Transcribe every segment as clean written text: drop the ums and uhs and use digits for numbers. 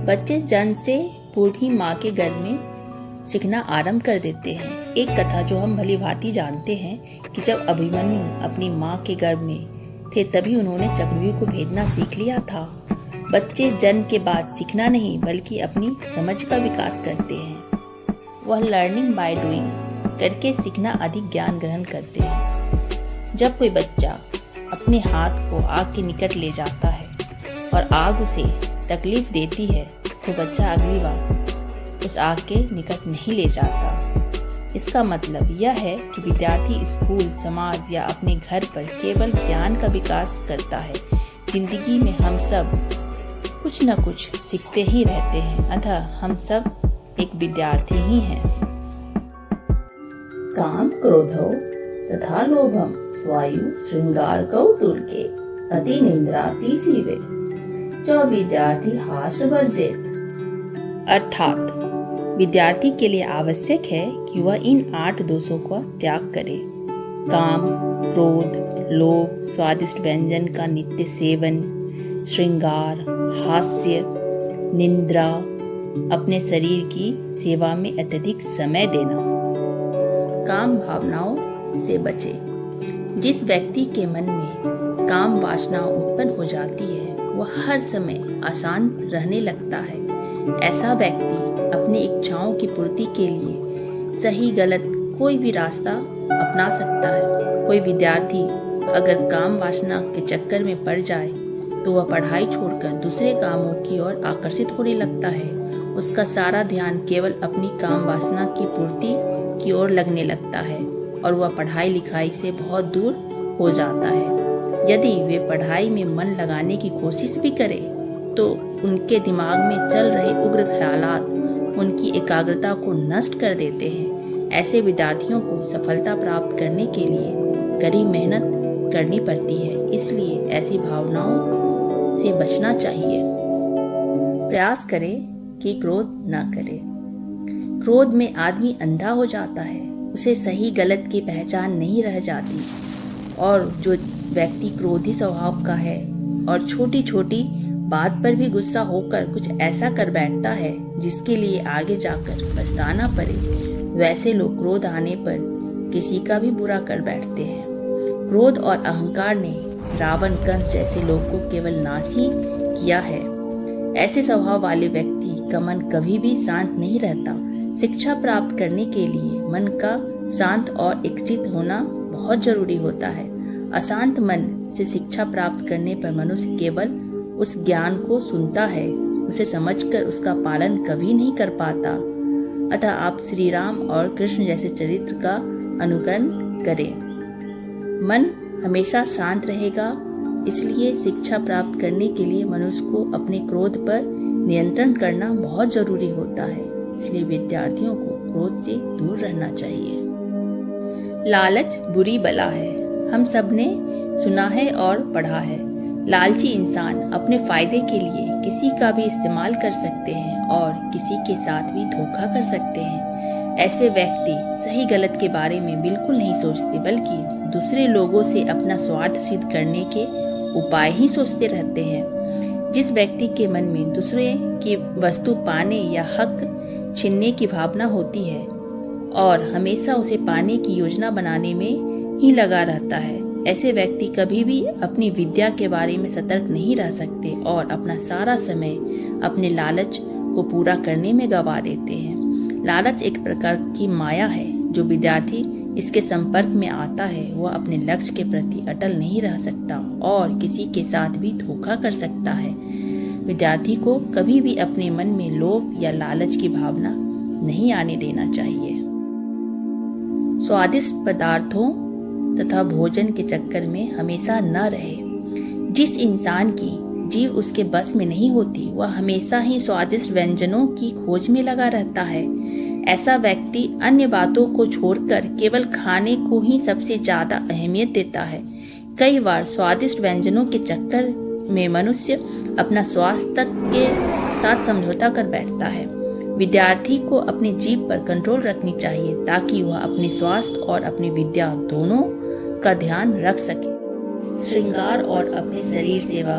बच्चे जन्म से पूर्व ही माँ के गर्भ में सीखना आरंभ कर देते हैं। एक कथा जो हम भली भांति जानते हैं कि जब अभिमन्यु अपनी माँ के गर्भ में थे तभी उन्होंने चक्रव्यूह को भेजना सीख लिया था। बच्चे जन्म के बाद सीखना नहीं बल्कि अपनी समझ का विकास करते हैं। वह लर्निंग बाय डूइंग करके सीखना अधिक ज्ञान ग्रहण करते हैं। जब कोई बच्चा अपने हाथ को आग के निकट ले जाता है और आग उसे तकलीफ देती है तो बच्चा अगली बार उस आग के निकट नहीं ले जाता। इसका मतलब यह है कि विद्यार्थी स्कूल, समाज या अपने घर पर केवल ज्ञान का विकास करता है। जिंदगी में हम सब कुछ न कुछ सीखते ही रहते हैं, अतः हम सब एक विद्यार्थी ही हैं। काम क्रोधौ तथा लोभम स्वायु श्रृंगार कौतुके अति निंद्राति सीवे जो विद्यार्थी हास्र वर्जित। अर्थात विद्यार्थी के लिए आवश्यक है कि वह इन 8 दोषों का त्याग करे। काम, क्रोध, लोभ, स्वादिष्ट व्यंजन का नित्य सेवन, श्रृंगार, हास्य, निंद्रा, अपने शरीर की सेवा में अत्यधिक समय देना। काम भावनाओं से बचे। जिस व्यक्ति के मन में काम वासना उत्पन्न हो जाती है वह हर समय अशांत रहने लगता है। ऐसा व्यक्ति अपनी इच्छाओं की पूर्ति के लिए सही गलत कोई भी रास्ता अपना सकता है। कोई विद्यार्थी अगर काम वासना के चक्कर में पड़ जाए तो वह पढ़ाई छोड़कर दूसरे कामों की ओर आकर्षित होने लगता है। उसका सारा ध्यान केवल अपनी काम वासना की पूर्ति की ओर लगने लगता है और वह पढ़ाई लिखाई से बहुत दूर हो जाता है। यदि वे पढ़ाई में मन लगाने की कोशिश भी करें तो उनके दिमाग में चल रहे उग्र ख्यालात उनकी एकाग्रता को नष्ट कर देते हैं। ऐसे विद्यार्थियों को सफलता प्राप्त करने के लिए कड़ी मेहनत करनी पड़ती है, इसलिए ऐसी भावनाओं से बचना चाहिए। प्रयास करें कि क्रोध न करे। क्रोध में आदमी अंधा हो जाता है, उसे सही गलत की पहचान नहीं रह जाती। और जो व्यक्ति क्रोधी स्वभाव का है और छोटी छोटी बात पर भी गुस्सा होकर कुछ ऐसा कर बैठता है जिसके लिए आगे जाकर पछताना पड़े, वैसे लोग क्रोध आने पर किसी का भी बुरा कर बैठते हैं। क्रोध और अहंकार ने रावण, कंस जैसे लोगों को केवल नाश ही किया है। ऐसे स्वभाव वाले व्यक्ति का मन कभी भी शांत नहीं रहता। शिक्षा प्राप्त करने के लिए मन का शांत और एकाग्र होना बहुत जरूरी होता है। अशांत मन से शिक्षा प्राप्त करने पर मनुष्य केवल उस ज्ञान को सुनता है, उसे समझकर उसका पालन कभी नहीं कर पाता। अतः आप श्री राम और कृष्ण जैसे चरित्र का अनुकरण करें। मन हमेशा शांत रहेगा, इसलिए शिक्षा प्राप्त करने के लिए मनुष्य को अपने क्रोध पर नियंत्रण करना बहुत जरूरी होता है। इसलिए विद्यार्थियों को क्रोध से दूर रहना चाहिए। लालच बुरी बला है, हम सबने सुना है और पढ़ा है। लालची इंसान अपने फायदे के लिए किसी का भी इस्तेमाल कर सकते हैं और किसी के साथ भी धोखा कर सकते हैं। ऐसे व्यक्ति सही गलत के बारे में बिल्कुल नहीं सोचते बल्कि दूसरे लोगों से अपना स्वार्थ सिद्ध करने के उपाय ही सोचते रहते हैं। जिस व्यक्ति के मन में दूसरे की वस्तु पाने या हक छीनने की भावना होती है और हमेशा उसे पाने की योजना बनाने में ही लगा रहता है, ऐसे व्यक्ति कभी भी अपनी विद्या के बारे में सतर्क नहीं रह सकते और अपना सारा समय अपने लालच को पूरा करने में गवा देते हैं। लालच एक प्रकार की माया है। जो विद्यार्थी इसके संपर्क में आता है वह अपने लक्ष्य के प्रति अटल नहीं रह सकता और किसी के साथ भी धोखा कर सकता है। विद्यार्थी को कभी भी अपने मन में लोभ या लालच की भावना नहीं आने देना चाहिए। स्वादिष्ट पदार्थों तथा भोजन के चक्कर में हमेशा न रहे। जिस इंसान की जीव उसके बस में नहीं होती वह हमेशा ही स्वादिष्ट व्यंजनों की खोज में लगा रहता है। ऐसा व्यक्ति अन्य बातों को छोड़कर केवल खाने को ही सबसे ज्यादा अहमियत देता है। कई बार स्वादिष्ट व्यंजनों के चक्कर में मनुष्य अपना स्वास्थ्य तक के साथ समझौता कर बैठता है। विद्यार्थी को अपनी जीभ पर कंट्रोल रखनी चाहिए ताकि वह अपने स्वास्थ्य और अपनी विद्या दोनों का ध्यान रख सके। श्रृंगार और अपने शरीर सेवा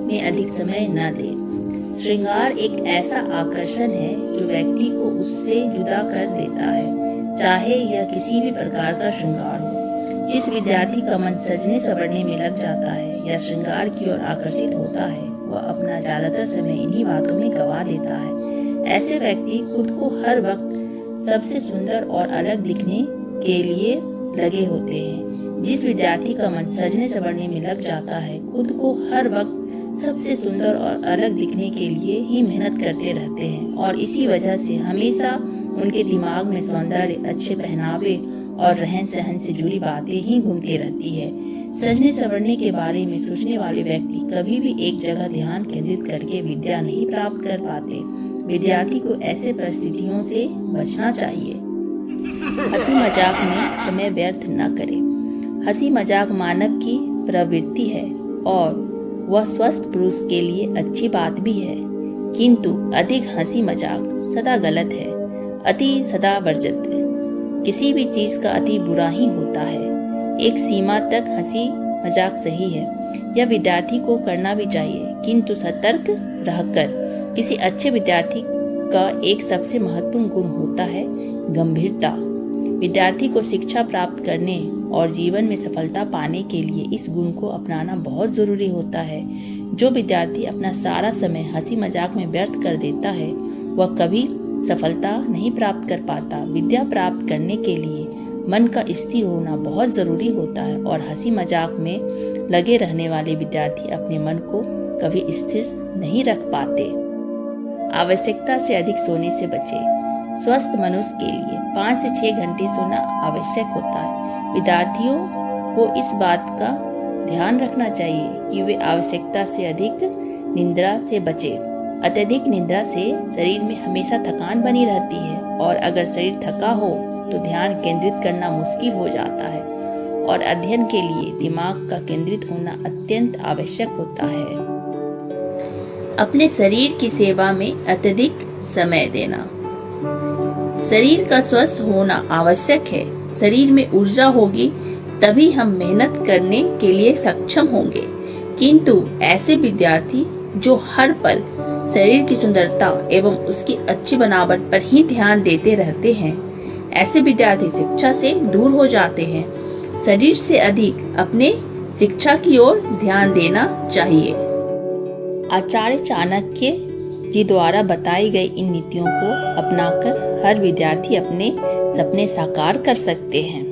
में अधिक समय न दे। श्रृंगार एक ऐसा आकर्षण है जो व्यक्ति को उससे जुदा कर देता है, चाहे यह किसी भी प्रकार का श्रृंगार हो। जिस विद्यार्थी का मन सजने संवरने में लग जाता है या श्रृंगार की ओर आकर्षित होता है, वह अपना ज्यादातर समय इन्हीं बातों में गवा देता है। ऐसे व्यक्ति खुद को हर वक्त सबसे सुंदर और अलग दिखने के लिए लगे होते हैं। जिस विद्यार्थी का मन सजने संवरने में लग जाता है, खुद को हर वक्त सबसे सुंदर और अलग दिखने के लिए ही मेहनत करते रहते हैं और इसी वजह से हमेशा उनके दिमाग में सौंदर्य, अच्छे पहनावे और रहन सहन से जुड़ी बातें ही घूमती रहती है। सजने संवरने के बारे में सोचने वाले व्यक्ति कभी भी एक जगह ध्यान केंद्रित करके विद्या नहीं प्राप्त कर पाते। विद्यार्थी को ऐसे परिस्थितियों से बचना चाहिए। हंसी मजाक में समय व्यर्थ न करें। हंसी मजाक मानव की प्रवृत्ति है और वह स्वस्थ पुरुष के लिए अच्छी बात भी है, किंतु अधिक हंसी मजाक सदा गलत है। अति सदा वर्जित। किसी भी चीज का अति बुरा ही होता है। एक सीमा तक हंसी मजाक सही है, यह विद्यार्थी को करना भी चाहिए, किंतु सतर्क रहकर। किसी अच्छे विद्यार्थी का एक सबसे महत्वपूर्ण गुण होता है गंभीरता। विद्यार्थी को शिक्षा प्राप्त करने और जीवन में सफलता पाने के लिए इस गुण को अपनाना बहुत जरूरी होता है। जो विद्यार्थी अपना सारा समय हंसी मजाक में व्यर्थ कर देता है, वह कभी सफलता नहीं प्राप्त कर पाता। विद्या प्राप्त करने के लिए मन का स्थिर होना बहुत जरूरी होता है और हंसी मजाक में लगे रहने वाले विद्यार्थी अपने मन को कभी स्थिर नहीं रख पाते। आवश्यकता से अधिक सोने से बचें। स्वस्थ मनुष्य के लिए 5 से 6 घंटे सोना आवश्यक होता है। विद्यार्थियों को इस बात का ध्यान रखना चाहिए कि वे आवश्यकता से अधिक निद्रा से बचें। अत्यधिक निद्रा से शरीर में हमेशा थकान बनी रहती है और अगर शरीर थका हो तो ध्यान केंद्रित करना मुश्किल हो जाता है और अध्ययन के लिए दिमाग का केंद्रित होना अत्यंत आवश्यक होता है। अपने शरीर की सेवा में अत्यधिक समय देना। शरीर का स्वस्थ होना आवश्यक है। शरीर में ऊर्जा होगी तभी हम मेहनत करने के लिए सक्षम होंगे, किंतु ऐसे विद्यार्थी जो हर पल शरीर की सुंदरता एवं उसकी अच्छी बनावट पर ही ध्यान देते रहते हैं, ऐसे विद्यार्थी शिक्षा से दूर हो जाते हैं। शरीर से अधिक अपने शिक्षा की ओर ध्यान देना चाहिए। आचार्य चाणक्य जी द्वारा बताई गई इन नीतियों को अपनाकर हर विद्यार्थी अपने सपने साकार कर सकते हैं।